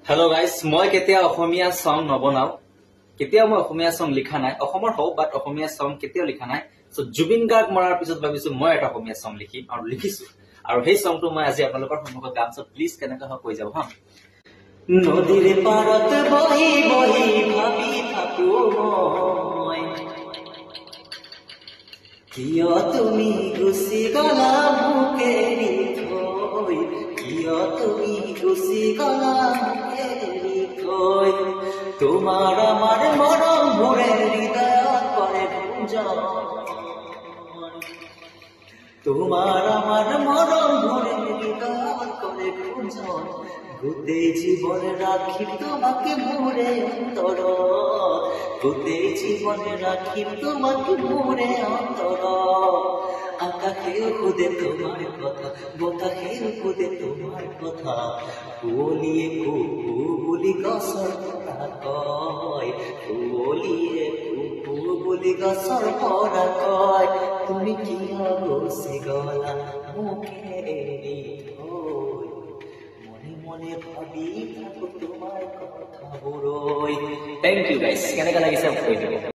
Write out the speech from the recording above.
Hello guys, মই কেতিয়া Asamiya song নবনাও কেতিয়া মই অসমীয়া সং লিখা নাই অসমৰ হও বাট অসমীয়া সং কেতিয়া লিখা নাই সো জুবিন গাৰ্গ মৰাৰ পিছত ভাবিছো মই এটা অসমীয়া সং লিখিম আৰু লিখিছো আৰু সেই সংটো মই আজি আপোনালোকৰ সন্মুখত গাম সো প্লিজ কেনেকৈ হয় কৈ যাব হা নদীৰ পাৰত বহি বহি ভাবি থাকো মই কিয় তুমি গুচি গলা মুকেৰি থৈ কিয় তুমি গুচি গলা মুকেৰি থৈ তোমাৰ আমাৰ মৰম ভৰে হৃদয়ত কৰে গুঞ্জন তোমাৰ আমাৰ মৰম ভৰে হৃদয়ত কৰে গুঞ্জন গোটেই জীবন রাখিম তোমাকে মোরে অন্তর গোটেই জীবন রাখিম তোমাকে মোরে অন্তর আকাশেও খুদে তোমার কথা বতাহেও খুদে তোমার কথা কুলিয়ে কুকু বুলি গছৰ পৰা কয় কুলিয়ে কুকু বুলি গছৰ পৰা কয় তুমি কিয় গুচি গলা মোকে এৰি থৈ মনে ভাবি থাকো তোমার কথা বড়ই থ্যাংক ইউ গাইস কেনেকা লাগিছে কৈ দিব